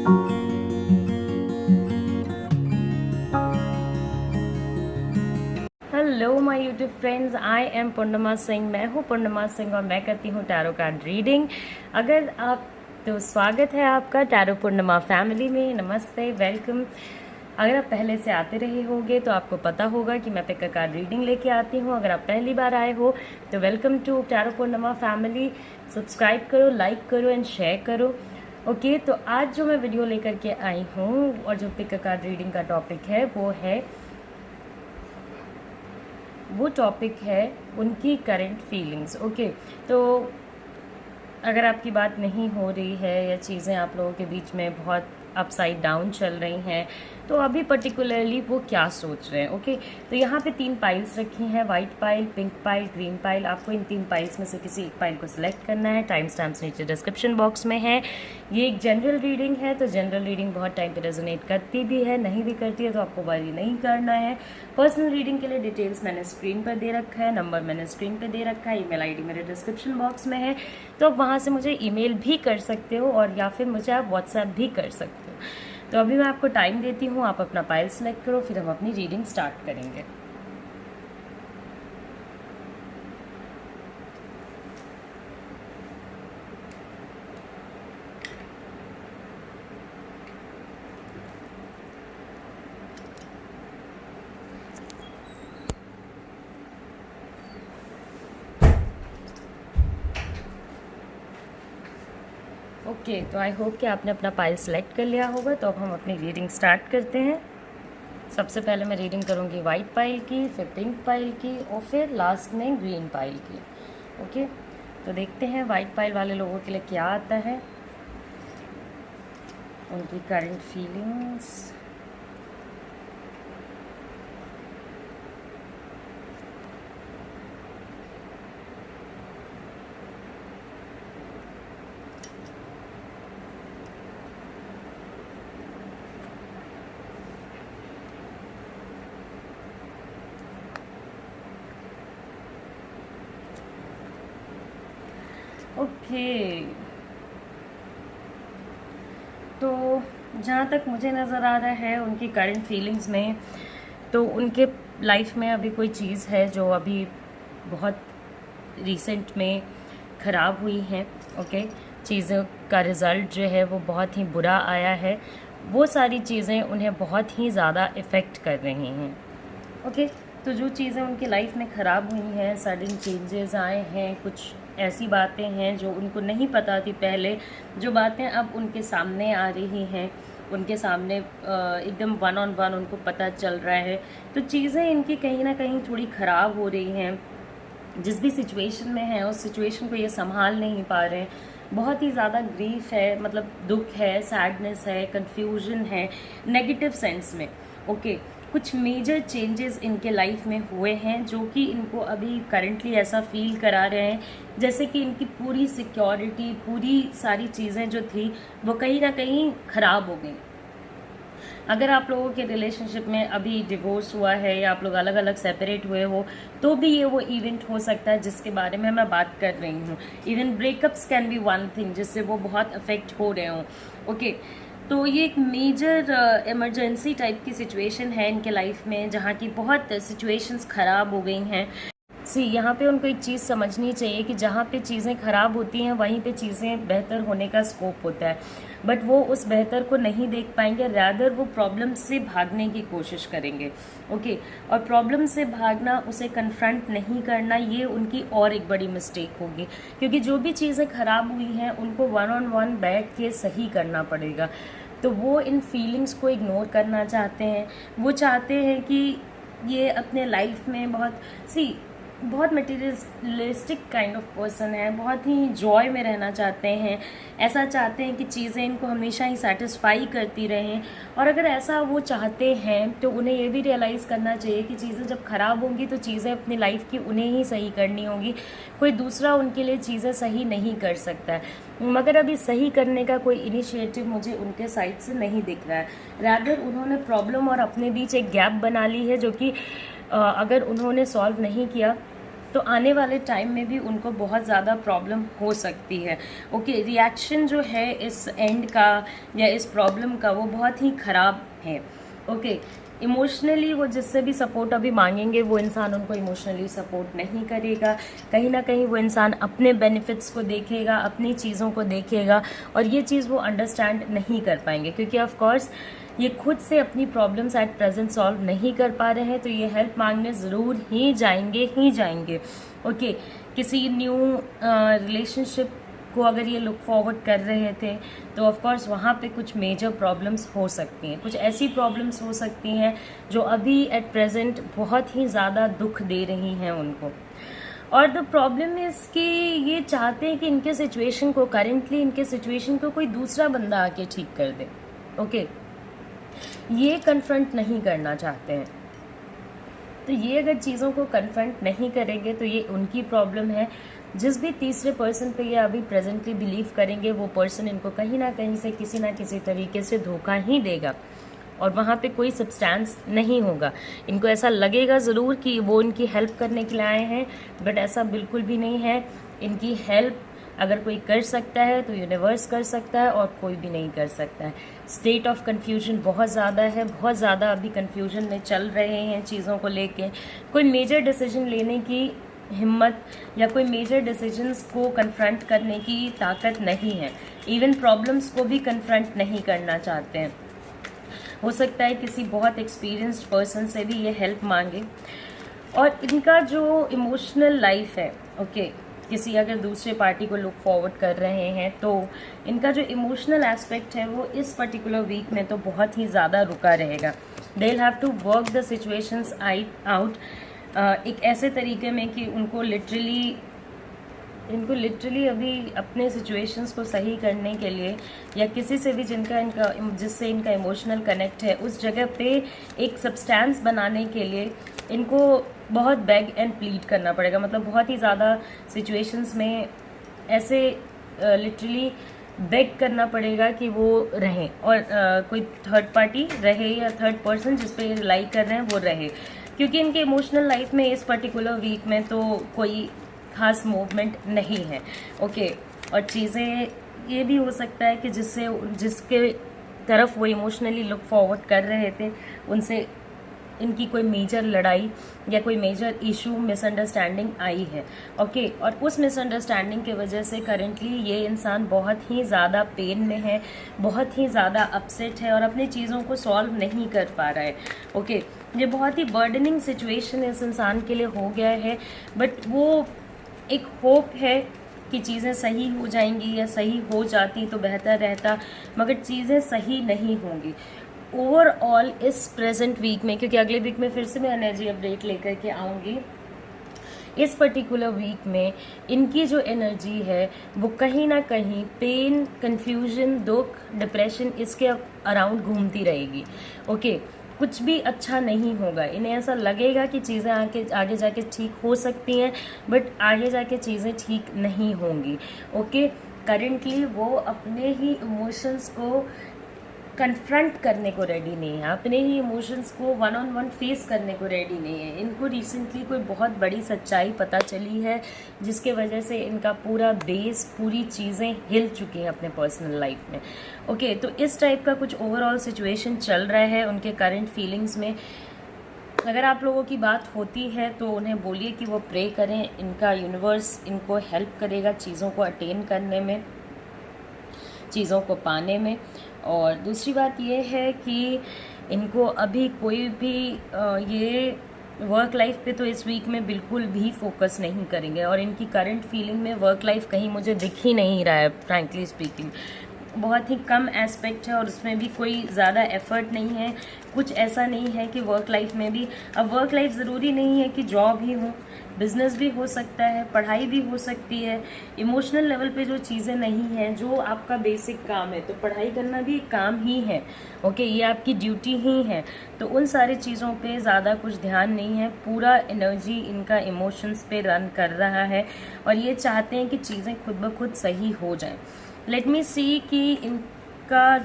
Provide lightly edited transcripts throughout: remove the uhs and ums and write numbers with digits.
Hello my YouTube friends, I am Purnima Singh. मैं हूँ पूर्णिमा सिंह और मैं करती हूँ टैरो कार्ड रीडिंग। अगर आप तो स्वागत है आपका टैरो पूर्णिमा फैमिली में। नमस्ते, वेलकम। अगर आप पहले से आते रहे होंगे तो आपको पता होगा कि मैं पिक कार्ड रीडिंग लेके आती हूँ। अगर आप पहली बार आए हो तो welcome to tarot Purnima family. Subscribe करो, लाइक करो एंड शेयर करो। ओके, तो आज जो मैं वीडियो लेकर के आई हूँ और जो पिक कार्ड रीडिंग का टॉपिक है वो टॉपिक है उनकी करंट फीलिंग्स। ओके, तो अगर आपकी बात नहीं हो रही है या चीज़ें आप लोगों के बीच में बहुत अपसाइड डाउन चल रही हैं तो अभी पर्टिकुलरली वो क्या सोच रहे हैं। ओके, तो यहाँ पे 3 पाइल्स रखी हैं, white pile, pink pile, green pile. आपको इन 3 पाइल्स में से किसी एक पाइल को सिलेक्ट करना है। टाइम स्टैम्प्स नीचे डिस्क्रिप्शन बॉक्स में है। ये एक जनरल रीडिंग है, तो जनरल रीडिंग बहुत टाइम पे रेजोनेट करती भी है, नहीं भी करती है तो आपको वरी नहीं करना है। पर्सनल रीडिंग के लिए डिटेल्स मैंने स्क्रीन पर दे रखा है, नंबर मैंने स्क्रीन पर दे रखा है, ईमेल आईडी मेरे डिस्क्रिप्शन बॉक्स में है, तो आप वहाँ से मुझे ईमेल भी कर सकते हो और या फिर मुझे आप व्हाट्सएप भी कर सकते हो। तो अभी मैं आपको टाइम देती हूँ, आप अपना पाइल सेलेक्ट करो, फिर हम अपनी रीडिंग स्टार्ट करेंगे। ओके, तो आई होप कि आपने अपना पाइल सेलेक्ट कर लिया होगा। तो अब हम अपनी रीडिंग स्टार्ट करते हैं। सबसे पहले मैं रीडिंग करूँगी वाइट पाइल की, फिर पिंक पाइल की और फिर लास्ट में ग्रीन पाइल की। ओके, तो देखते हैं वाइट पाइल वाले लोगों के लिए क्या आता है, उनकी करंट फीलिंग्स। ओके, तो जहाँ तक मुझे नज़र आ रहा है उनकी करंट फीलिंग्स में, तो उनके लाइफ में अभी कोई चीज़ है जो अभी बहुत रिसेंट में ख़राब हुई है। ओके, चीज़ों का रिज़ल्ट जो है वो बहुत ही बुरा आया है। वो सारी चीज़ें उन्हें बहुत ही ज़्यादा इफ़ेक्ट कर रही हैं। ओके, तो जो चीज़ें उनकी लाइफ में ख़राब हुई हैं, सडन चेंजेस आए हैं, कुछ ऐसी बातें हैं जो उनको नहीं पता थी पहले, जो बातें अब उनके सामने आ रही हैं, उनके सामने एकदम वन ऑन वन उनको पता चल रहा है। तो चीज़ें इनकी कहीं ना कहीं थोड़ी ख़राब हो रही हैं। जिस भी सिचुएशन में है उस सिचुएशन को ये संभाल नहीं पा रहे हैं। बहुत ही ज़्यादा ग्रीफ है, मतलब दुख है, सैडनेस है, कन्फ्यूजन है, नेगेटिव सेंस में। ओके, कुछ मेजर चेंजेस इनके लाइफ में हुए हैं जो कि इनको अभी करंटली ऐसा फील करा रहे हैं जैसे कि इनकी पूरी सिक्योरिटी, पूरी सारी चीज़ें जो थी वो कहीं ना कहीं ख़राब हो गई। अगर आप लोगों के रिलेशनशिप में अभी डिवोर्स हुआ है या आप लोग अलग अलग सेपरेट हुए हो तो भी ये वो इवेंट हो सकता है जिसके बारे में मैं बात कर रही हूँ। Even breakups can be one thing जिससे वो बहुत अफेक्ट हो रहे हों। ओके, तो ये एक मेजर इमरजेंसी टाइप की सिचुएशन है इनके लाइफ में जहाँ की बहुत सिचुएशंस ख़राब हो गई हैं। यहाँ पे उनको एक चीज़ समझनी चाहिए कि जहाँ पे चीज़ें ख़राब होती हैं वहीं पे चीज़ें बेहतर होने का स्कोप होता है, बट वो उस बेहतर को नहीं देख पाएंगे, रैदर वो प्रॉब्लम से भागने की कोशिश करेंगे। ओके, और प्रॉब्लम से भागना, उसे कन्फ्रंट नहीं करना, ये उनकी और एक बड़ी मिस्टेक होगी, क्योंकि जो भी चीज़ें ख़राब हुई हैं उनको वन ऑन वन बैठ के सही करना पड़ेगा। तो वो इन फीलिंग्स को इग्नोर करना चाहते हैं। वो चाहते हैं कि ये अपने लाइफ में बहुत मटेरियलिस्टिक काइंड ऑफ पर्सन है, बहुत ही जॉय में रहना चाहते हैं। ऐसा चाहते हैं कि चीज़ें इनको हमेशा ही सेटिस्फाई करती रहें। और अगर ऐसा वो चाहते हैं तो उन्हें ये भी रियलाइज़ करना चाहिए कि चीज़ें जब ख़राब होंगी तो चीज़ें अपनी लाइफ की उन्हें ही सही करनी होगी, कोई दूसरा उनके लिए चीज़ें सही नहीं कर सकता है। मगर अभी सही करने का कोई इनिशिएटिव मुझे उनके साइड से नहीं दिख रहा है। रैदर उन्होंने प्रॉब्लम और अपने बीच एक गैप बना ली है जो कि अगर उन्होंने सॉल्व नहीं किया तो आने वाले टाइम में भी उनको बहुत ज़्यादा प्रॉब्लम हो सकती है। ओके, रिएक्शन जो है इस एंड का या इस प्रॉब्लम का वो बहुत ही ख़राब है। ओके, इमोशनली वो जिससे भी सपोर्ट अभी मांगेंगे वो इंसान उनको इमोशनली सपोर्ट नहीं करेगा। कहीं ना कहीं वो इंसान अपने बेनिफिट्स को देखेगा, अपनी चीज़ों को देखेगा, और ये चीज़ वो अंडरस्टैंड नहीं कर पाएंगे, क्योंकि ऑफ कोर्स ये खुद से अपनी प्रॉब्लम्स एट प्रेजेंट सॉल्व नहीं कर पा रहे हैं, तो ये हेल्प मांगने ज़रूर ही जाएंगे। ओके, किसी न्यू रिलेशनशिप को अगर ये लुक फॉरवर्ड कर रहे थे तो ऑफ कोर्स वहाँ पे कुछ मेजर प्रॉब्लम्स हो सकती हैं, कुछ ऐसी प्रॉब्लम्स हो सकती हैं जो अभी एट प्रेजेंट बहुत ही ज़्यादा दुख दे रही हैं उनको। और द प्रॉब्लम इज़ कि ये चाहते हैं कि इनके सिचुएशन को, करेंटली इनके सिचुएशन को कोई दूसरा बंदा आके ठीक कर दे। ओके, ये कन्फ्रंट नहीं करना चाहते हैं। तो ये अगर चीज़ों को कन्फ्रंट नहीं करेंगे तो ये उनकी प्रॉब्लम है। जिस भी तीसरे पर्सन पे ये अभी प्रेजेंटली बिलीव करेंगे वो पर्सन इनको कहीं ना कहीं से किसी ना किसी तरीके से धोखा ही देगा, और वहाँ पे कोई सब्सटेंस नहीं होगा। इनको ऐसा लगेगा ज़रूर कि वो इनकी हेल्प करने के लिए आए हैं, बट ऐसा बिल्कुल भी नहीं है। इनकी हेल्प अगर कोई कर सकता है तो यूनिवर्स कर सकता है, और कोई भी नहीं कर सकता है। स्टेट ऑफ कन्फ्यूजन बहुत ज़्यादा है, बहुत ज़्यादा अभी कन्फ्यूजन में चल रहे हैं चीज़ों को लेके। कोई मेजर डिसीजन लेने की हिम्मत या कोई मेजर डिसीजंस को कन्फ्रंट करने की ताकत नहीं है। इवन प्रॉब्लम्स को भी कन्फ्रंट नहीं करना चाहते हैं। हो सकता है किसी बहुत एक्सपीरियंस्ड पर्सन से भी ये हेल्प मांगे। और इनका जो इमोशनल लाइफ है, ओके, किसी अगर दूसरे पार्टी को लुक फॉरवर्ड कर रहे हैं तो इनका जो इमोशनल एस्पेक्ट है वो इस पर्टिकुलर वीक में तो बहुत ही ज़्यादा रुका रहेगा। They will have to work the situations out एक ऐसे तरीके में कि इनको लिटरली अभी अपने सिचुएशंस को सही करने के लिए, या किसी से भी जिससे इनका इमोशनल कनेक्ट है उस जगह पे एक सब्सटेंस बनाने के लिए इनको बहुत बेग एंड प्लीड करना पड़ेगा। मतलब बहुत ही ज़्यादा सिचुएशंस में ऐसे लिटरली बेग करना पड़ेगा कि वो रहें, और कोई थर्ड पार्टी रहे या थर्ड पर्सन जिस पे रिलाई कर रहे हैं वो रहे, क्योंकि इनके इमोशनल लाइफ में इस पर्टिकुलर वीक में तो कोई खास मूवमेंट नहीं है। ओके, और चीज़ें ये भी हो सकता है कि जिसके तरफ वो इमोशनली लुक फॉरवर्ड कर रहे थे उनसे इनकी कोई मेजर लड़ाई या कोई मेजर इशू, मिसअंडरस्टैंडिंग आई है। ओके, और उस मिसअंडरस्टैंडिंग की वजह से करेंटली ये इंसान बहुत ही ज़्यादा पेन में है, बहुत ही ज़्यादा अपसेट है और अपनी चीज़ों को सॉल्व नहीं कर पा रहा है। ओके, ये बहुत ही बर्डनिंग सिचुएशन इस इंसान के लिए हो गया है, बट वो एक होप है कि चीज़ें सही हो जाएंगी, या सही हो जाती तो बेहतर रहता, मगर चीज़ें सही नहीं होंगी ओवरऑल इस प्रेजेंट वीक में, क्योंकि अगले वीक में फिर से मैं एनर्जी अपडेट लेकर के आऊँगी। इस पर्टिकुलर वीक में इनकी जो एनर्जी है वो कहीं ना कहीं पेन, कन्फ्यूजन, दुख, डिप्रेशन इसके अराउंड घूमती रहेगी। ओके, कुछ भी अच्छा नहीं होगा। इन्हें ऐसा लगेगा कि चीज़ें आगे जाके ठीक हो सकती हैं, बट आगे जाके चीज़ें ठीक नहीं होंगी। ओके, करेंटली वो अपने ही इमोशंस को कन्फ्रंट करने को रेडी नहीं है, अपने ही इमोशंस को वन ऑन वन फेस करने को रेडी नहीं है। इनको रिसेंटली कोई बहुत बड़ी सच्चाई पता चली है जिसके वजह से इनका पूरा बेस, पूरी चीज़ें हिल चुकी हैं अपने पर्सनल लाइफ में। ओके, तो इस टाइप का कुछ ओवरऑल सिचुएशन चल रहा है उनके करंट फीलिंग्स में। अगर आप लोगों की बात होती है तो उन्हें बोलिए कि वो प्रे करें, इनका यूनिवर्स इनको हेल्प करेगा चीज़ों को अटेन करने में, चीज़ों को पाने में। और दूसरी बात ये है कि इनको अभी कोई भी ये वर्क लाइफ पे तो इस वीक में बिल्कुल भी फोकस नहीं करेंगे, और इनकी करंट फीलिंग में वर्क लाइफ कहीं मुझे दिख ही नहीं रहा है। फ्रैंकली स्पीकिंग बहुत ही कम एस्पेक्ट है और उसमें भी कोई ज़्यादा एफर्ट नहीं है। कुछ ऐसा नहीं है कि वर्क लाइफ में भी, अब वर्क लाइफ ज़रूरी नहीं है कि जॉब ही हो, बिजनेस भी हो सकता है, पढ़ाई भी हो सकती है। इमोशनल लेवल पे जो चीज़ें नहीं हैं, जो आपका बेसिक काम है, तो पढ़ाई करना भी एक काम ही है। ओके, ये आपकी ड्यूटी ही है। तो उन सारी चीज़ों पे ज़्यादा कुछ ध्यान नहीं है, पूरा एनर्जी इनका इमोशंस पे रन कर रहा है और ये चाहते हैं कि चीज़ें खुद ब खुद सही हो जाएं। लेट मी सी कि इनका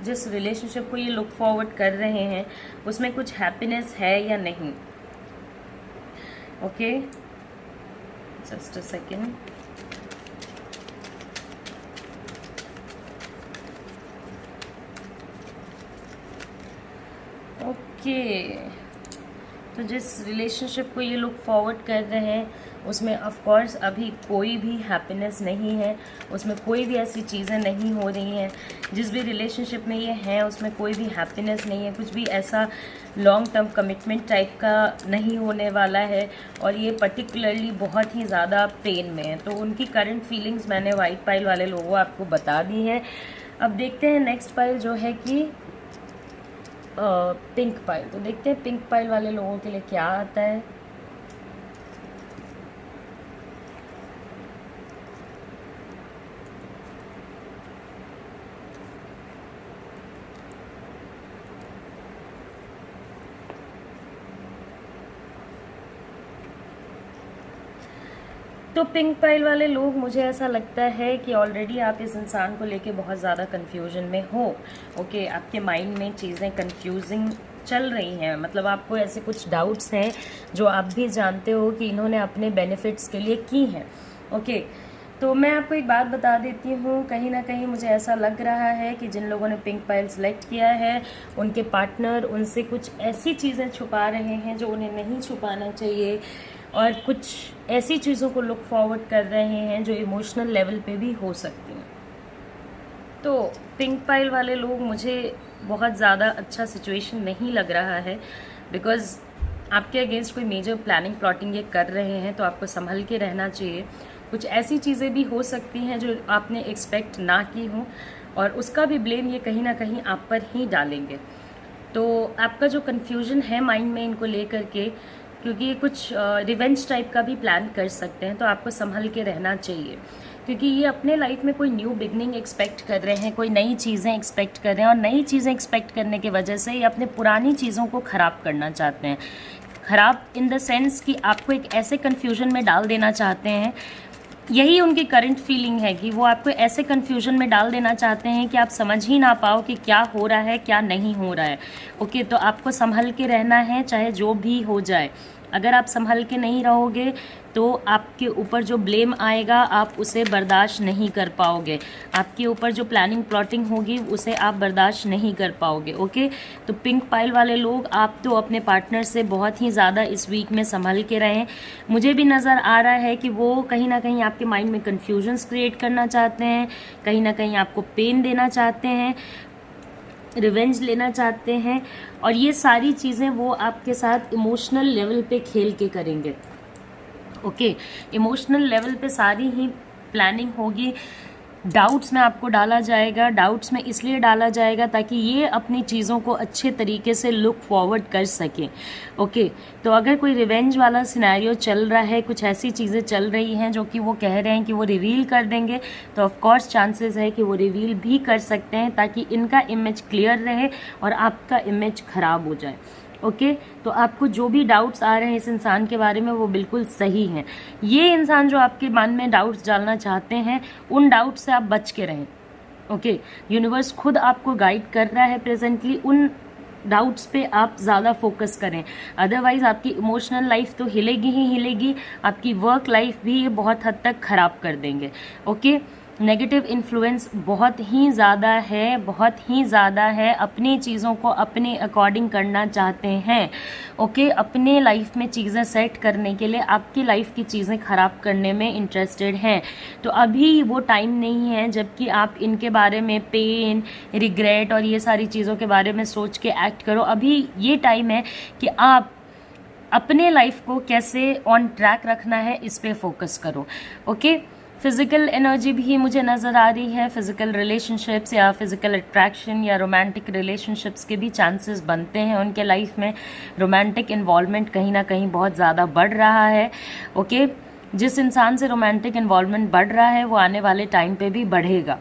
जिस रिलेशनशिप को ये लुक फॉरवर्ड कर रहे हैं उसमें कुछ हैप्पीनेस है या नहीं। Okay, just a second. Okay, तो जिस रिलेशनशिप को ये लोग फॉरवर्ड कर रहे हैं उसमें ऑफ कोर्स अभी कोई भी हैप्पीनेस नहीं है, उसमें कोई भी ऐसी चीज़ें नहीं हो रही हैं। जिस भी रिलेशनशिप में ये हैं उसमें कोई भी हैप्पीनेस नहीं है, कुछ भी ऐसा लॉन्ग टर्म कमिटमेंट टाइप का नहीं होने वाला है, और ये पर्टिकुलरली बहुत ही ज़्यादा पेन में है। तो उनकी करंट फीलिंग्स मैंने वाइट पाइल वाले लोगों आपको बता दी है। अब देखते हैं नेक्स्ट पाइल जो है कि पिंक पाइल। तो देखते हैं पिंक पाइल वाले लोगों के लिए क्या आता है। तो पिंक पाइल वाले लोग, मुझे ऐसा लगता है कि ऑलरेडी आप इस इंसान को लेके बहुत ज़्यादा कन्फ्यूजन में हो। ओके, आपके माइंड में चीज़ें कन्फ्यूजिंग चल रही हैं, मतलब आपको ऐसे कुछ डाउट्स हैं जो आप भी जानते हो कि इन्होंने अपने बेनिफिट्स के लिए की हैं। ओके, तो मैं आपको एक बात बता देती हूँ, कहीं ना कहीं मुझे ऐसा लग रहा है कि जिन लोगों ने पिंक पाइल सेलेक्ट किया है उनके पार्टनर उनसे कुछ ऐसी चीज़ें छुपा रहे हैं जो उन्हें नहीं छुपाना चाहिए, और कुछ ऐसी चीज़ों को लुक फॉरवर्ड कर रहे हैं जो इमोशनल लेवल पे भी हो सकती हैं। तो पिंक पाइल वाले लोग, मुझे बहुत ज़्यादा अच्छा सिचुएशन नहीं लग रहा है, बिकॉज़ आपके अगेंस्ट कोई मेजर प्लानिंग प्लॉटिंग ये कर रहे हैं, तो आपको संभल के रहना चाहिए। कुछ ऐसी चीज़ें भी हो सकती हैं जो आपने एक्सपेक्ट ना की हों, और उसका भी ब्लेम ये कहीं ना कहीं आप पर ही डालेंगे। तो आपका जो कन्फ्यूजन है माइंड में इनको लेकर के, क्योंकि ये कुछ रिवेंज टाइप का भी प्लान कर सकते हैं, तो आपको संभल के रहना चाहिए, क्योंकि ये अपने लाइफ में कोई न्यू बिगनिंग एक्सपेक्ट कर रहे हैं, कोई नई चीज़ें एक्सपेक्ट कर रहे हैं, और नई चीज़ें एक्सपेक्ट करने की वजह से ये अपने पुरानी चीज़ों को ख़राब करना चाहते हैं। ख़राब इन द सेंस कि आपको एक ऐसे कन्फ्यूजन में डाल देना चाहते हैं। यही उनकी करंट फीलिंग है कि वो आपको ऐसे कन्फ्यूजन में डाल देना चाहते हैं कि आप समझ ही ना पाओ कि क्या हो रहा है क्या नहीं हो रहा है। ओके, तो आपको संभल के रहना है चाहे जो भी हो जाए। अगर आप संभल के नहीं रहोगे तो आपके ऊपर जो ब्लेम आएगा आप उसे बर्दाश्त नहीं कर पाओगे, आपके ऊपर जो प्लानिंग प्लॉटिंग होगी उसे आप बर्दाश्त नहीं कर पाओगे। ओके, तो पिंक पाइल वाले लोग, आप तो अपने पार्टनर से बहुत ही ज़्यादा इस वीक में संभल के रहें। मुझे भी नज़र आ रहा है कि वो कहीं ना कहीं आपके माइंड में कन्फ्यूजन्स क्रिएट करना चाहते हैं, कहीं ना कहीं आपको पेन देना चाहते हैं, रिवेंज लेना चाहते हैं, और ये सारी चीज़ें वो आपके साथ इमोशनल लेवल पे खेल के करेंगे। ओके, इमोशनल लेवल पे सारी ही प्लानिंग होगी। डाउट्स में आपको डाला जाएगा, डाउट्स में इसलिए डाला जाएगा ताकि ये अपनी चीज़ों को अच्छे तरीके से लुक फॉरवर्ड कर सकें। ओके, तो अगर कोई रिवेंज वाला सिनेरियो चल रहा है, कुछ ऐसी चीज़ें चल रही हैं जो कि वो कह रहे हैं कि वो रिवील कर देंगे, तो ऑफ कोर्स चांसेस है कि वो रिवील भी कर सकते हैं ताकि इनका इमेज क्लियर रहे और आपका इमेज ख़राब हो जाए। ओके, तो आपको जो भी डाउट्स आ रहे हैं इस इंसान के बारे में वो बिल्कुल सही हैं। ये इंसान जो आपके मन में डाउट्स डालना चाहते हैं उन डाउट से आप बच के रहें। ओके, यूनिवर्स खुद आपको गाइड कर रहा है प्रेजेंटली, उन डाउट्स पे आप ज़्यादा फोकस करें, अदरवाइज़ आपकी इमोशनल लाइफ तो हिलेगी ही हिलेगी, आपकी वर्क लाइफ भी ये बहुत हद तक ख़राब कर देंगे। ओके, नेगेटिव इन्फ्लुएंस बहुत ही ज़्यादा है, बहुत ही ज़्यादा है। अपनी चीज़ों को अपने अकॉर्डिंग करना चाहते हैं। ओके, अपने लाइफ में चीज़ें सेट करने के लिए आपकी लाइफ की चीज़ें ख़राब करने में इंटरेस्टेड हैं। तो अभी वो टाइम नहीं है जबकि आप इनके बारे में पेन, रिग्रेट और ये सारी चीज़ों के बारे में सोच के एक्ट करो। अभी ये टाइम है कि आप अपने लाइफ को कैसे ऑन ट्रैक रखना है इस पे फोकस करो। ओके, फिज़िकल एनर्जी भी मुझे नज़र आ रही है, फिज़िकल रिलेशनशिप्स या फिज़िकल अट्रैक्शन या रोमांटिक रिलेशनशिप्स के भी चांसेस बनते हैं उनके लाइफ में। रोमांटिक इन्वॉल्वमेंट कहीं ना कहीं बहुत ज़्यादा बढ़ रहा है। ओके, जिस इंसान से रोमांटिक इन्वॉल्वमेंट बढ़ रहा है वो आने वाले टाइम पे भी बढ़ेगा।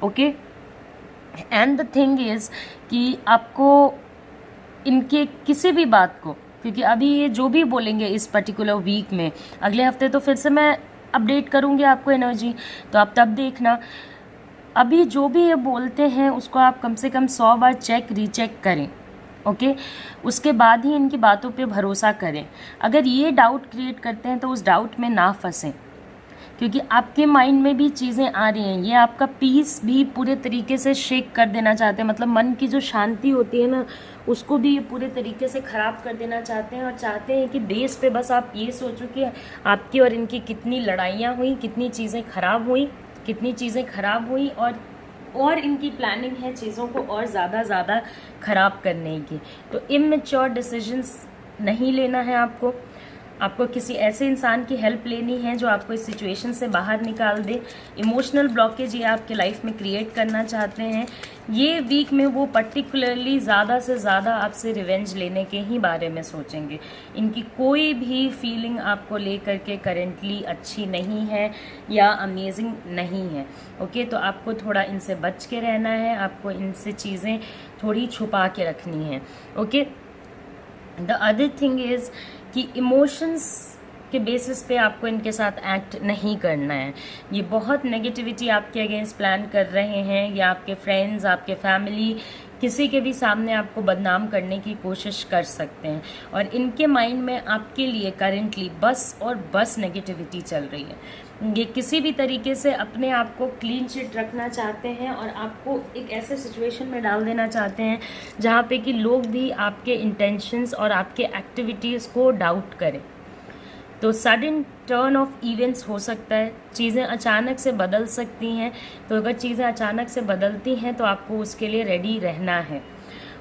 Okay, and the thing is कि आपको इनके किसी भी बात को, क्योंकि अभी ये जो भी बोलेंगे इस पर्टिकुलर वीक में, अगले हफ्ते तो फिर से मैं अपडेट करूँगी आपको एनर्जी, तो आप तब देखना। अभी जो भी ये बोलते हैं उसको आप कम से कम 100 बार चेक रीचेक करें। ओके, उसके बाद ही इनकी बातों पे भरोसा करें। अगर ये डाउट क्रिएट करते हैं तो उस डाउट में ना फंसें, क्योंकि आपके माइंड में भी चीज़ें आ रही हैं, ये आपका पीस भी पूरे तरीके से शेक कर देना चाहते हैं, मतलब मन की जो शांति होती है ना, उसको भी ये पूरे तरीके से ख़राब कर देना चाहते हैं, और चाहते हैं कि बेस पे बस आप ये सोचो कि आपकी और इनकी कितनी लड़ाइयाँ हुई, कितनी चीज़ें ख़राब हुई, और इनकी प्लानिंग है चीज़ों को और ज़्यादा ख़राब करने की। तो इमैच्योर डिसीजंस नहीं लेना है आपको किसी ऐसे इंसान की हेल्प लेनी है जो आपको इस सिचुएशन से बाहर निकाल दे। इमोशनल ब्लॉकेज ये आपके लाइफ में क्रिएट करना चाहते हैं। ये वीक में वो पर्टिकुलरली ज़्यादा से ज़्यादा आपसे रिवेंज लेने के ही बारे में सोचेंगे। इनकी कोई भी फीलिंग आपको लेकर के करेंटली अच्छी नहीं है या अमेजिंग नहीं है। ओके, तो आपको थोड़ा इनसे बच के रहना है, आपको इनसे चीज़ें थोड़ी छुपा के रखनी है। Okay, the other thing is कि इमोशंस के बेसिस पे आपको इनके साथ एक्ट नहीं करना है। ये बहुत नेगेटिविटी आपके अगेंस्ट प्लान कर रहे हैं, या आपके फ्रेंड्स, आपके फैमिली, किसी के भी सामने आपको बदनाम करने की कोशिश कर सकते हैं। और इनके माइंड में आपके लिए करेंटली बस और बस नेगेटिविटी चल रही है। ये किसी भी तरीके से अपने आप को क्लीन चिट रखना चाहते हैं और आपको एक ऐसे सिचुएशन में डाल देना चाहते हैं जहाँ पे कि लोग भी आपके इंटेंशंस और आपके एक्टिविटीज़ को डाउट करें। तो सडन टर्न ऑफ इवेंट्स हो सकता है, चीज़ें अचानक से बदल सकती हैं। तो अगर चीज़ें अचानक से बदलती हैं तो आपको उसके लिए रेडी रहना है।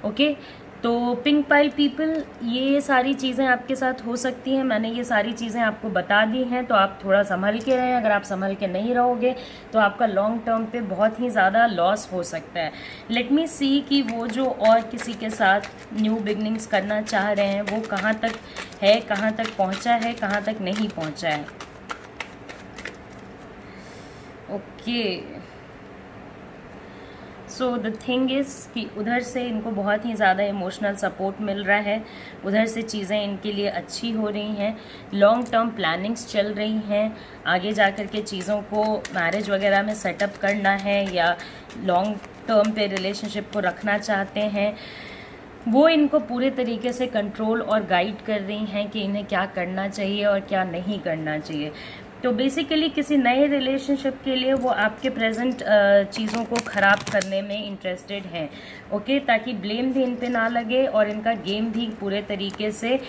ओके, तो पिंक पाइल पीपल, ये सारी चीज़ें आपके साथ हो सकती हैं। मैंने ये सारी चीज़ें आपको बता दी हैं, तो आप थोड़ा संभल के रहें। अगर आप संभल के नहीं रहोगे तो आपका लॉन्ग टर्म पे बहुत ही ज़्यादा लॉस हो सकता है। लेट मी सी कि वो जो और किसी के साथ न्यू बिगनिंग्स करना चाह रहे हैं वो कहाँ तक है, कहाँ तक पहुँचा है, कहाँ तक नहीं पहुँचा है। Okay, so the thing is कि उधर से इनको बहुत ही ज़्यादा इमोशनल सपोर्ट मिल रहा है, उधर से चीज़ें इनके लिए अच्छी हो रही हैं, लॉन्ग टर्म प्लानिंग्स चल रही हैं। आगे जा कर के चीज़ों को मैरिज वगैरह में सेटअप करना है या लॉन्ग टर्म पे रिलेशनशिप को रखना चाहते हैं, वो इनको पूरे तरीके से कंट्रोल और गाइड कर रही हैं कि इन्हें क्या करना चाहिए और क्या नहीं करना चाहिए। तो बेसिकली किसी नए रिलेशनशिप के लिए वो आपके प्रेजेंट चीज़ों को ख़राब करने में इंटरेस्टेड हैं। ओके, ताकि ब्लेम भी इन पे ना लगे और इनका गेम भी पूरे तरीके से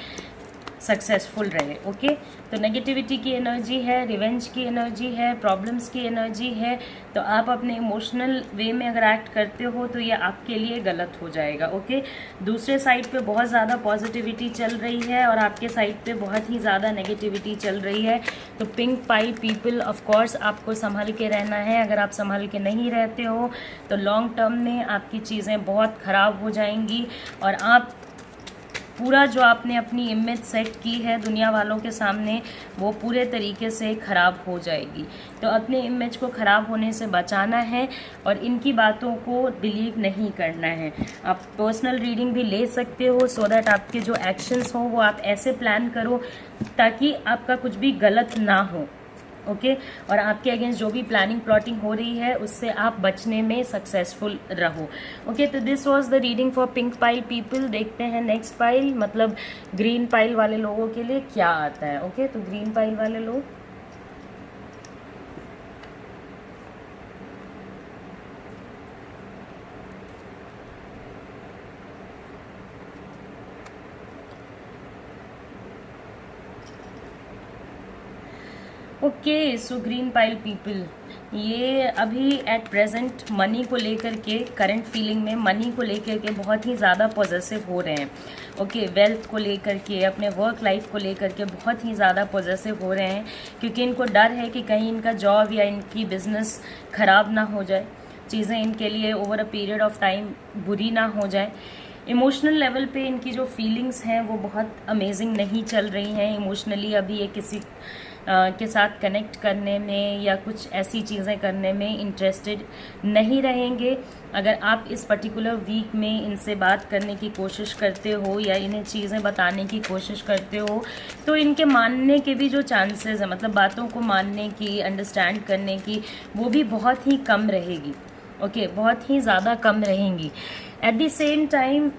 सक्सेसफुल रहे। ओके, तो नेगेटिविटी की एनर्जी है, रिवेंज की एनर्जी है, प्रॉब्लम्स की एनर्जी है। तो आप अपने इमोशनल वे में अगर एक्ट करते हो तो ये आपके लिए गलत हो जाएगा। ओके, दूसरे साइड पे बहुत ज़्यादा पॉजिटिविटी चल रही है और आपके साइड पे बहुत ही ज़्यादा नेगेटिविटी चल रही है। तो pink pile people, of course आपको संभल के रहना है। अगर आप संभल के नहीं रहते हो तो लॉन्ग टर्म में आपकी चीज़ें बहुत ख़राब हो जाएंगी और आप पूरा जो आपने अपनी इमेज सेट की है दुनिया वालों के सामने वो पूरे तरीके से ख़राब हो जाएगी। तो अपने इमेज को ख़राब होने से बचाना है और इनकी बातों को बिलीव नहीं करना है। आप पर्सनल रीडिंग भी ले सकते हो सो दैट आपके जो एक्शंस हों वो आप ऐसे प्लान करो ताकि आपका कुछ भी गलत ना हो। ओके, और आपके अगेंस्ट जो भी प्लानिंग प्लॉटिंग हो रही है उससे आप बचने में सक्सेसफुल रहो। ओके, तो this was the reading for pink pile people. देखते हैं नेक्स्ट पाइल मतलब ग्रीन पाइल वाले लोगों के लिए क्या आता है। ओके, तो ग्रीन पाइल वाले लोग, okay, so green pile people, ये अभी एट प्रेजेंट मनी को लेकर के, करंट फीलिंग में मनी को लेकर के बहुत ही ज़्यादा पॉजेसिव हो रहे हैं। ओके, वेल्थ को लेकर के, अपने वर्क लाइफ को लेकर के बहुत ही ज़्यादा पॉजेसिव हो रहे हैं क्योंकि इनको डर है कि कहीं इनका जॉब या इनकी बिजनेस ख़राब ना हो जाए, चीज़ें इनके लिए over a period of time बुरी ना हो जाए। इमोशनल लेवल पे इनकी जो फीलिंग्स हैं वो बहुत अमेजिंग नहीं चल रही हैं। इमोशनली अभी ये किसी के साथ कनेक्ट करने में या कुछ ऐसी चीज़ें करने में इंटरेस्टेड नहीं रहेंगे। अगर आप इस पर्टिकुलर वीक में इनसे बात करने की कोशिश करते हो या इन्हें चीज़ें बताने की कोशिश करते हो तो इनके मानने के भी जो चांसेस हैं, मतलब बातों को मानने की, अंडरस्टैंड करने की, वो भी बहुत ही कम रहेगी। ओके, बहुत ही ज़्यादा कम रहेंगी। Eight the same time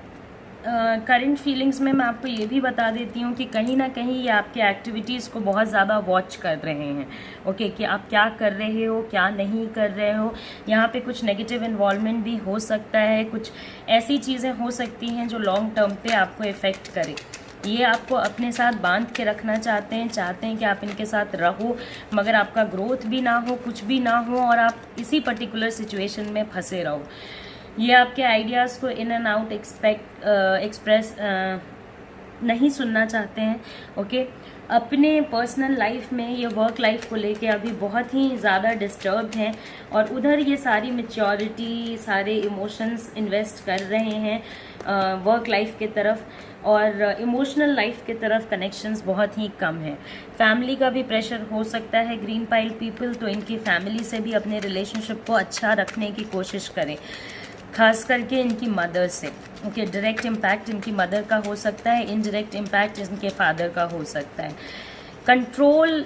current feelings में मैं आपको ये भी बता देती हूँ कि कहीं ना कहीं ये आपके एक्टिविटीज़ को बहुत ज़्यादा वॉच कर रहे हैं। ओके, कि आप क्या कर रहे हो, क्या नहीं कर रहे हो। यहाँ पे कुछ नेगेटिव इन्वॉल्वमेंट भी हो सकता है, कुछ ऐसी चीज़ें हो सकती हैं जो लॉन्ग टर्म पे आपको इफ़ेक्ट करे। ये आपको अपने साथ बांध के रखना चाहते हैं कि आप इनके साथ रहो, मगर आपका ग्रोथ भी ना हो, कुछ भी ना हो, और आप इसी पर्टिकुलर सिचुएशन में फंसे रहो। ये आपके आइडियाज़ को इन एंड आउट एक्सप्रेस नहीं सुनना चाहते हैं। ओके, अपने पर्सनल लाइफ में ये वर्क लाइफ को लेके अभी बहुत ही ज़्यादा डिस्टर्ब हैं, और उधर ये सारी मैच्योरिटी, सारे इमोशंस इन्वेस्ट कर रहे हैं वर्क लाइफ के तरफ, और इमोशनल लाइफ के तरफ कनेक्शंस बहुत ही कम है। फैमिली का भी प्रेशर हो सकता है ग्रीन पाइल पीपल, तो इनकी फैमिली से भी अपने रिलेशनशिप को अच्छा रखने की कोशिश करें, खास करके इनकी मदर से। ओके, डायरेक्ट इम्पैक्ट इनकी मदर का हो सकता है, इनडायरेक्ट इम्पैक्ट इनके फादर का हो सकता है। कंट्रोल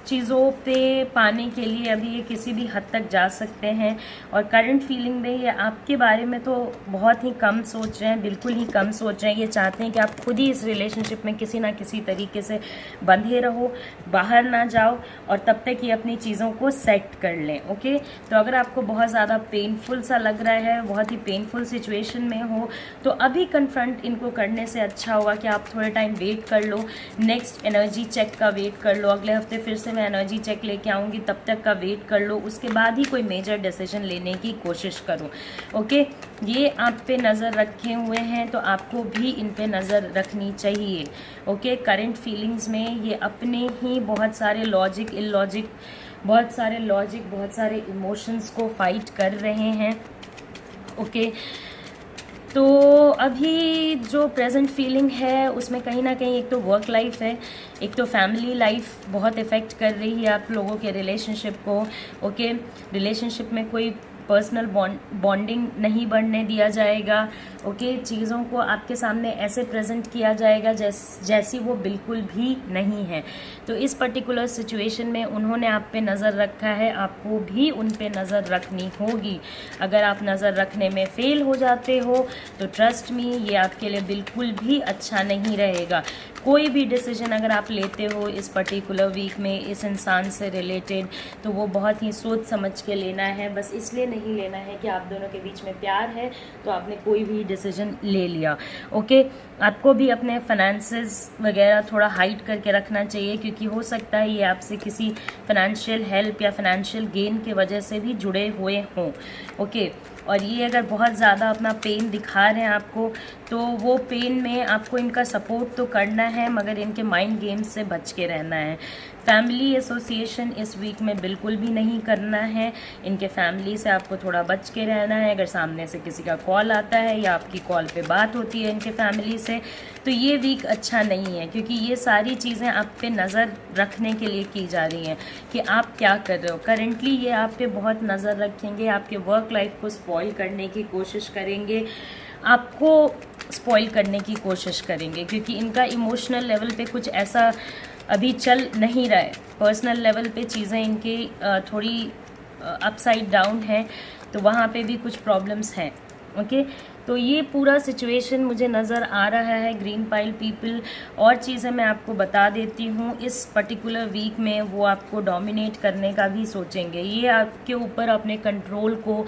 चीज़ों पे पाने के लिए अभी ये किसी भी हद तक जा सकते हैं, और करंट फीलिंग में ये आपके बारे में तो बहुत ही कम सोच रहे हैं, बिल्कुल ही कम सोच रहे हैं। ये चाहते हैं कि आप खुद ही इस रिलेशनशिप में किसी ना किसी तरीके से बंधे रहो, बाहर ना जाओ, और तब तक ये अपनी चीज़ों को सेट कर लें। ओके, तो अगर आपको बहुत ज़्यादा पेनफुल सा लग रहा है, बहुत ही पेनफुल सिचुएशन में हो, तो अभी कन्फ्रंट इनको करने से अच्छा होगा कि आप थोड़े टाइम वेट कर लो, नेक्स्ट एनर्जी चेक का वेट कर लो। अगले हफ्ते फिर से मैं एनर्जी चेक लेके आऊँगी, तब तक का वेट कर लो, उसके बाद ही कोई मेजर डिसीजन लेने की कोशिश करो। ओके, ये आप पे नज़र रखे हुए हैं, तो आपको भी इन पे नज़र रखनी चाहिए। ओके, करंट फीलिंग्स में ये अपने ही बहुत सारे लॉजिक, इलॉजिक, बहुत सारे इमोशंस को फाइट कर रहे हैं। ओके, तो अभी जो प्रेजेंट फीलिंग है उसमें कहीं ना कहीं एक तो वर्क लाइफ है, एक तो फैमिली लाइफ बहुत इफ़ेक्ट कर रही है आप लोगों के रिलेशनशिप को। ओके, रिलेशनशिप में कोई पर्सनल बॉन्डिंग नहीं बढ़ने दिया जाएगा। ओके, चीज़ों को आपके सामने ऐसे प्रेजेंट किया जाएगा जैसी वो बिल्कुल भी नहीं है। तो इस पर्टिकुलर सिचुएशन में उन्होंने आप पे नज़र रखा है, आपको भी उन पे नज़र रखनी होगी। अगर आप नज़र रखने में फ़ेल हो जाते हो तो ट्रस्ट मी, ये आपके लिए बिल्कुल भी अच्छा नहीं रहेगा। कोई भी डिसीजन अगर आप लेते हो इस पर्टिकुलर वीक में इस इंसान से रिलेटेड, तो वो बहुत ही सोच समझ के लेना है। बस इसलिए नहीं लेना है कि आप दोनों के बीच में प्यार है तो आपने कोई भी डिसीजन ले लिया। ओके, आपको भी अपने फाइनेंसेस वगैरह थोड़ा हाइड करके रखना चाहिए, क्योंकि हो सकता है ये आपसे किसी फाइनेंशियल हेल्प या फाइनेंशियल गेन की वजह से भी जुड़े हुए हों। ओके, और ये अगर बहुत ज़्यादा अपना पेन दिखा रहे हैं आपको, तो वो पेन में आपको इनका सपोर्ट तो करना है, मगर इनके माइंड गेम्स से बच के रहना है। फैमिली एसोसिएशन इस वीक में बिल्कुल भी नहीं करना है। इनके फैमिली से आपको थोड़ा बच के रहना है। अगर सामने से किसी का कॉल आता है या आपकी कॉल पे बात होती है इनके फैमिली से, तो ये वीक अच्छा नहीं है, क्योंकि ये सारी चीज़ें आप पे नज़र रखने के लिए की जा रही हैं कि आप क्या कर रहे हो। करेंटली ये आप पे बहुत नज़र रखेंगे, आपके वर्क लाइफ को स्पॉइल करने की कोशिश करेंगे, आपको स्पॉइल करने की कोशिश करेंगे, क्योंकि इनका इमोशनल लेवल पे कुछ ऐसा अभी चल नहीं रहा है। पर्सनल लेवल पे चीज़ें इनकी थोड़ी अपसाइड डाउन है, तो वहाँ पे भी कुछ प्रॉब्लम्स हैं। ओके, तो ये पूरा सिचुएशन मुझे नज़र आ रहा है ग्रीन पाइल पीपल। और चीज़ें मैं आपको बता देती हूँ, इस पर्टिकुलर वीक में वो आपको डोमिनेट करने का भी सोचेंगे। ये आपके ऊपर अपने कंट्रोल को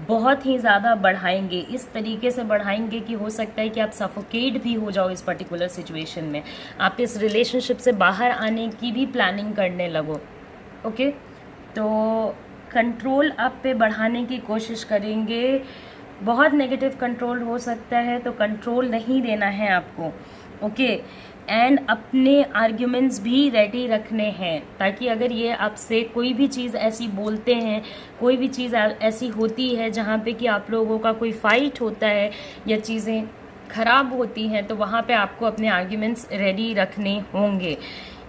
बहुत ही ज़्यादा बढ़ाएंगे, इस तरीके से बढ़ाएंगे कि हो सकता है कि आप सफोकेट भी हो जाओ इस पर्टिकुलर सिचुएशन में। आप इस रिलेशनशिप से बाहर आने की भी प्लानिंग करने लगो। ओके, तो कंट्रोल आप पे बढ़ाने की कोशिश करेंगे। बहुत नेगेटिव कंट्रोल हो सकता है, तो कंट्रोल नहीं देना है आपको। ओके, एंड अपने आर्ग्यूमेंट्स भी रेडी रखने हैं, ताकि अगर ये आपसे कोई भी चीज़ ऐसी बोलते हैं, कोई भी चीज़ ऐसी होती है जहाँ पे कि आप लोगों का कोई फाइट होता है या चीज़ें ख़राब होती हैं, तो वहाँ पे आपको अपने आर्ग्यूमेंट्स रेडी रखने होंगे।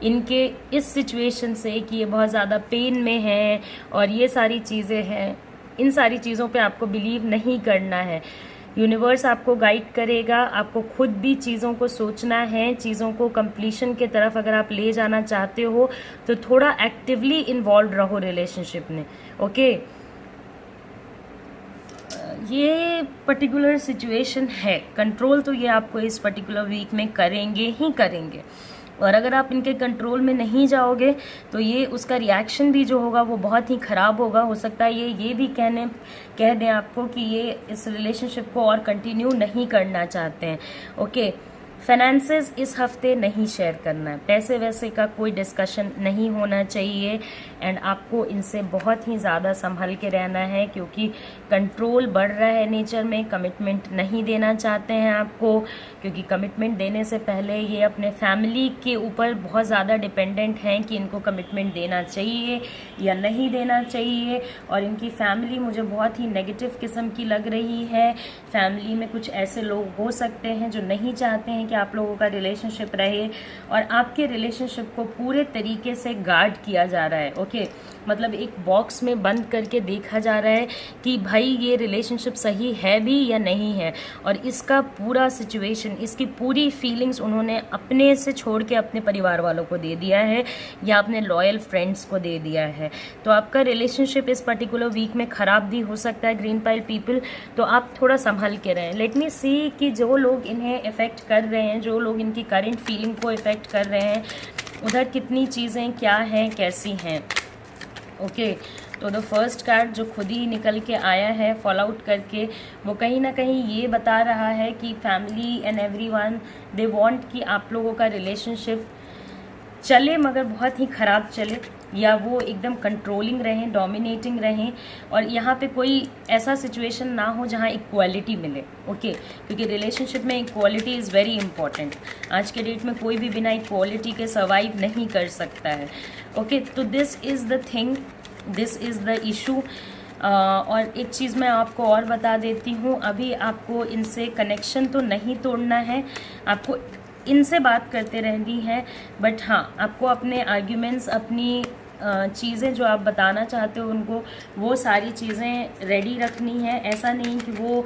इनके इस सिचुएशन से कि ये बहुत ज़्यादा पेन में हैं और ये सारी चीज़ें हैं, इन सारी चीज़ों पे आपको बिलीव नहीं करना है। यूनिवर्स आपको गाइड करेगा, आपको खुद भी चीज़ों को सोचना है। चीज़ों को कंप्लीशन के तरफ अगर आप ले जाना चाहते हो तो थोड़ा एक्टिवली इन्वॉल्व रहो रिलेशनशिप में। ओके, ये पर्टिकुलर सिचुएशन है, कंट्रोल तो ये आपको इस पर्टिकुलर वीक में करेंगे ही करेंगे। और अगर आप इनके कंट्रोल में नहीं जाओगे तो ये उसका रिएक्शन भी जो होगा वो बहुत ही ख़राब होगा। हो सकता है ये भी कह दें आपको कि ये इस रिलेशनशिप को और कंटिन्यू नहीं करना चाहते हैं। ओके, फाइनेंसेस इस हफ्ते नहीं शेयर करना है, पैसे वैसे का कोई डिस्कशन नहीं होना चाहिए। एंड आपको इनसे बहुत ही ज़्यादा संभल के रहना है, क्योंकि कंट्रोल बढ़ रहा है नेचर में। कमिटमेंट नहीं देना चाहते हैं आपको, क्योंकि कमिटमेंट देने से पहले ये अपने फैमिली के ऊपर बहुत ज़्यादा डिपेंडेंट हैं कि इनको कमिटमेंट देना चाहिए या नहीं देना चाहिए। और इनकी फैमिली मुझे बहुत ही नेगेटिव किस्म की लग रही है। फैमिली में कुछ ऐसे लोग हो सकते हैं जो नहीं चाहते हैं कि आप लोगों का रिलेशनशिप रहे, और आपके रिलेशनशिप को पूरे तरीके से गार्ड किया जा रहा है। ओके, मतलब एक बॉक्स में बंद करके देखा जा रहा है कि भाई ये रिलेशनशिप सही है भी या नहीं है, और इसका पूरा सिचुएशन, इसकी पूरी फीलिंग्स उन्होंने अपने से छोड़ के अपने परिवार वालों को दे दिया है या अपने लॉयल फ्रेंड्स को दे दिया है। तो आपका रिलेशनशिप इस पर्टिकुलर वीक में ख़राब भी हो सकता है ग्रीन पाइल पीपल, तो आप थोड़ा संभल के रहें। लेट मी सी कि जो लोग इन्हें इफ़ेक्ट कर रहे हैं, जो लोग इनकी करंट फीलिंग को इफ़ेक्ट कर रहे हैं, उधर कितनी चीज़ें क्या हैं, कैसी हैं। ओके, तो द फर्स्ट कार्ड जो खुद ही निकल के आया है फॉल आउट करके, वो कहीं ना कहीं ये बता रहा है कि family and everyone they want कि आप लोगों का रिलेशनशिप चले मगर बहुत ही ख़राब चले, या वो एकदम कंट्रोलिंग रहें, डोमिनेटिंग रहें, और यहाँ पे कोई ऐसा सिचुएशन ना हो जहाँ इक्वालिटी मिले। ओके, क्योंकि रिलेशनशिप में इक्वालिटी इज़ वेरी इंपॉर्टेंट। आज के डेट में कोई भी बिना इक्वालिटी के सर्वाइव नहीं कर सकता है। ओके, तो this is the thing, this is the issue. और एक चीज़ मैं आपको और बता देती हूँ, अभी आपको इनसे कनेक्शन तो नहीं तोड़ना है, आपको इनसे बात करते रहनी है, बट हाँ आपको अपने आर्ग्यूमेंट्स, अपनी चीज़ें जो आप बताना चाहते हो उनको, वो सारी चीज़ें रेडी रखनी है। ऐसा नहीं कि वो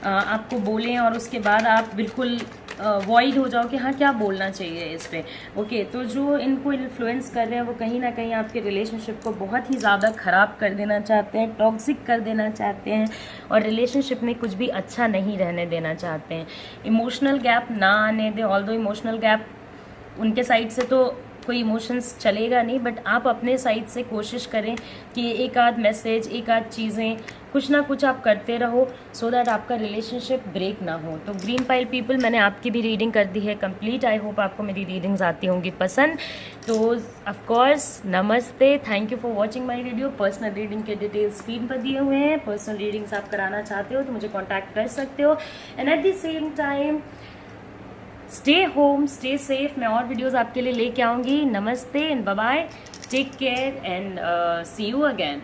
आपको बोलें और उसके बाद आप बिल्कुल वॉइड हो जाओ कि हाँ क्या बोलना चाहिए इस पे। ओके, तो जो इनको इन्फ्लुएंस कर रहे हैं वो कहीं ना कहीं आपके रिलेशनशिप को बहुत ही ज़्यादा ख़राब कर देना चाहते हैं, टॉक्सिक कर देना चाहते हैं, और रिलेशनशिप में कुछ भी अच्छा नहीं रहने देना चाहते हैं। इमोशनल गैप ना आने दें, ऑल्दो इमोशनल गैप उनके साइड से तो कोई इमोशंस चलेगा नहीं, बट आप अपने साइड से कोशिश करें कि एक आध मैसेज, एक आध चीज़ें, कुछ ना कुछ आप करते रहो, सो दैट आपका रिलेशनशिप ब्रेक ना हो। तो ग्रीन पाइल पीपल, मैंने आपकी भी रीडिंग कर दी है कंप्लीट। आई होप आपको मेरी रीडिंग्स आती होंगी पसंद। तो ऑफ कोर्स नमस्ते, thank you for watching my video. Personal reading के डिटेल्स स्क्रीन पर दिए हुए हैं। पर्सनल रीडिंग्स आप कराना चाहते हो तो मुझे कॉन्टैक्ट कर सकते हो। And at the same time stay home, stay safe. मैं और वीडियोस आपके लिए लेके आऊँगी। नमस्ते and bye bye, take care and see you again.